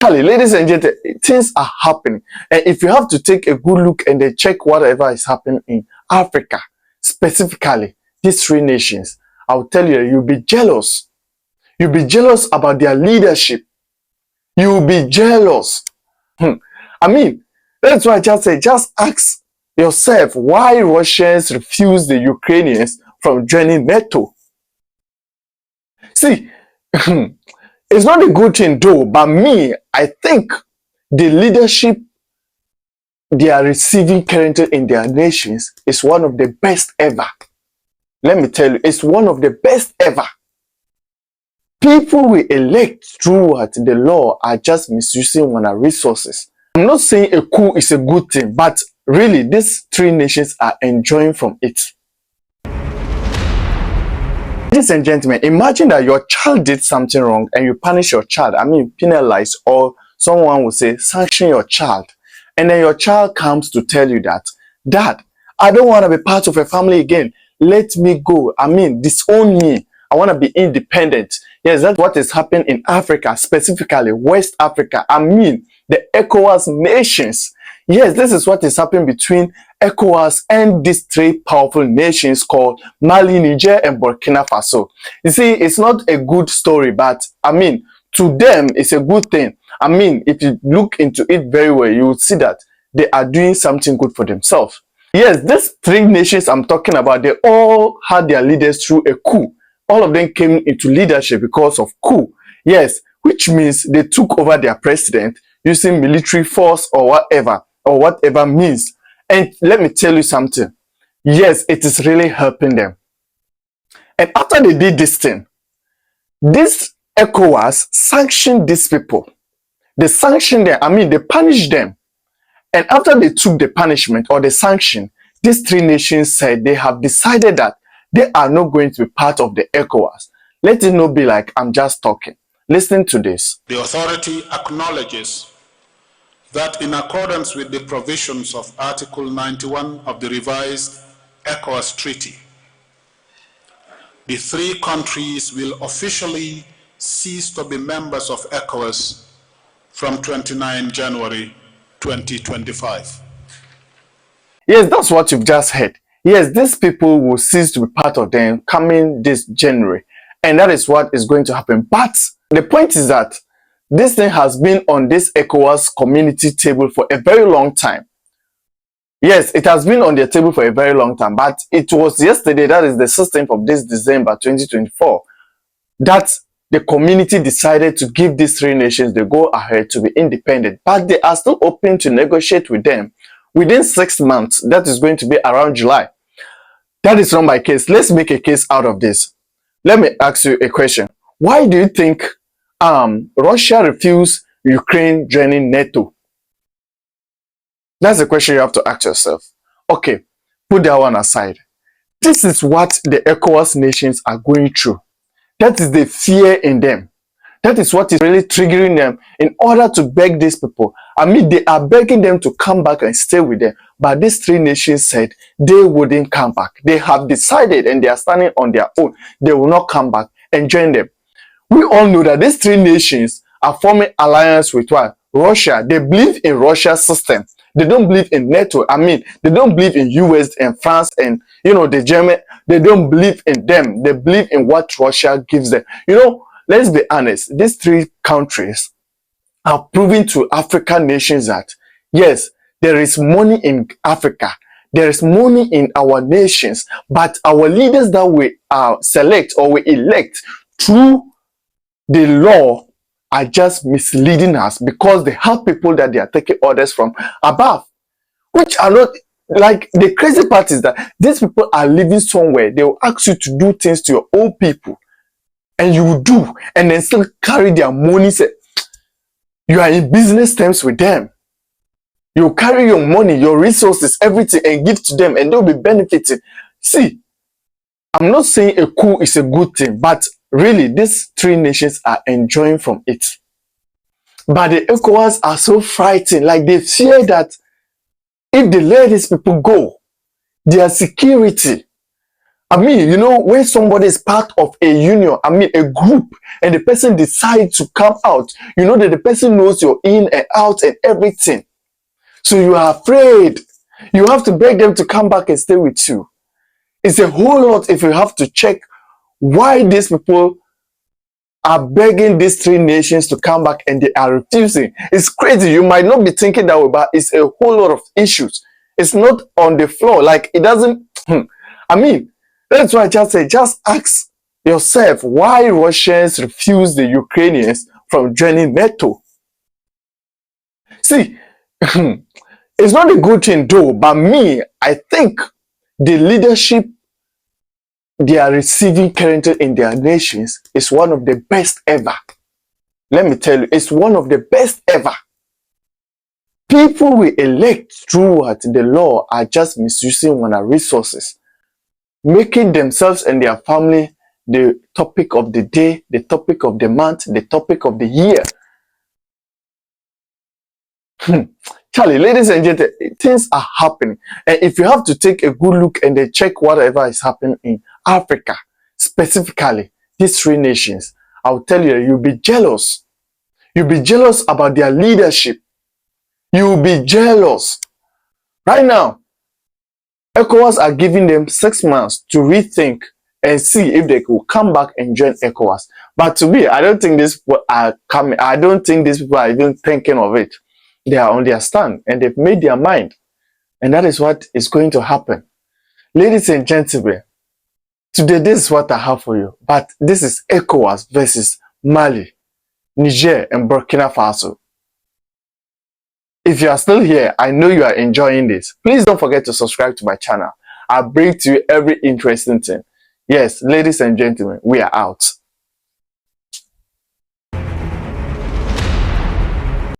Ladies and gentlemen, things are happening. And if you have to take a good look and then check whatever is happening in Africa, specifically these three nations, I'll tell you, you'll be jealous. You'll be jealous about their leadership. You'll be jealous. I mean, that's why I just say, just ask yourself why Russians refuse the Ukrainians from joining NATO. See, it's not a good thing though, but me, I think the leadership they are receiving currently in their nations is one of the best ever. Let me tell you, it's one of the best ever. People we elect through the law are just misusing our resources. I'm not saying a coup is a good thing, but really these three nations are enjoying from it. Ladies and gentlemen, imagine that your child did something wrong and you punish your child. I mean, penalize, or someone will say, sanction your child. And then your child comes to tell you that, Dad, I don't want to be part of a family again. Let me go. I mean, disown me. I want to be independent. Yes, that's what is happening in Africa, specifically West Africa. I mean, the Ecowas nations. Yes, this is what is happening between Ecowas and these three powerful nations called Mali, Niger, and Burkina Faso. You see, it's not a good story, but I mean, to them, it's a good thing. I mean, if you look into it very well, you will see that they are doing something good for themselves. Yes, these three nations I'm talking about, they all had their leaders through a coup. All of them came into leadership because of coup. Yes, which means they took over their president using military force or whatever means. And let me tell you something. Yes, it is really helping them. And after they did this thing, this ECOWAS sanctioned these people. They sanctioned them, I mean, they punished them. And after they took the punishment or the sanction, these three nations said they have decided that they are not going to be part of the ECOWAS. Let it not be like I'm just talking. Listen to this. The authority acknowledges that in accordance with the provisions of Article 91 of the revised ECOWAS Treaty, the three countries will officially cease to be members of ECOWAS from 29 January 2025. Yes, that's what you've just heard. Yes, these people will cease to be part of them coming this January. And that is what is going to happen. But the point is that this thing has been on this ECOWAS community table for a very long time. Yes, it has been on their table for a very long time. But it was yesterday, that is the 16th of this December 2024, that the community decided to give these three nations the go ahead to be independent. But they are still open to negotiate with them within 6 months. That is going to be around July. That is not my case. Let's make a case out of this. Let me ask you a question. Why do you think Russia refused Ukraine joining NATO? That's the question you have to ask yourself. Okay, put that one aside. This is what the ECOWAS nations are going through. That is the fear in them. That is what is really triggering them in order to beg these people. I mean, they are begging them to come back and stay with them. But these three nations said they wouldn't come back. They have decided and they are standing on their own. They will not come back and join them. We all know that these three nations are forming alliance with what? Russia. They believe in Russia's system. They don't believe in NATO. I mean, they don't believe in US and France and, you know, the German. They don't believe in them. They believe in what Russia gives them. You know, let's be honest. These three countries are proving to African nations that, yes, there is money in Africa. There is money in our nations. But our leaders that we select or we elect through the law are just misleading us because they have people that they are taking orders from above, which are not, like, the crazy part is that these people are living somewhere. They will ask you to do things to your old people and you will do, and then still carry their money. Say, you are in business terms with them. You carry your money, your resources, everything, and give to them, and they'll be benefiting. See, I'm not saying a coup is a good thing, but really, these three nations are enjoying from it. But the ECOWAS are so frightened, like they fear that if they let these people go, their security, I mean, you know, when somebody is part of a union, I mean, a group, and the person decides to come out, you know that the person knows you're in and out and everything. So you are afraid. You have to beg them to come back and stay with you. It's a whole lot if you have to check why these people are begging these three nations to come back and they are refusing. It's crazy. You might not be thinking that way, but it's a whole lot of issues. It's not on the floor. Like, it doesn't... I mean, that's why I just say, just ask yourself why Russians refuse the Ukrainians from joining NATO. See, it's not a good thing though, but me, I think the leadership they are receiving currently in their nations is one of the best ever. Let me tell you, it's one of the best ever. People we elect through the law are just misusing our resources, making themselves and their family the topic of the day, the topic of the month, the topic of the year. Charlie, ladies and gentlemen, things are happening. And if you have to take a good look and then check whatever is happening in Africa, specifically these three nations, I'll tell you, you'll be jealous. You'll be jealous about their leadership. You'll be jealous. Right now, Ecowas are giving them 6 months to rethink and see if they could come back and join Ecowas. But to me, I don't think these people are coming. I don't think these people are even thinking of it. They are on their stand and they've made their mind. And that is what is going to happen. Ladies and gentlemen, today this is what I have for you. But this is Ecowas versus Mali, Niger, and Burkina Faso. If you are still here, I know you are enjoying this. Please don't forget to subscribe to my channel. I bring to you every interesting thing. Yes, ladies and gentlemen, we are out.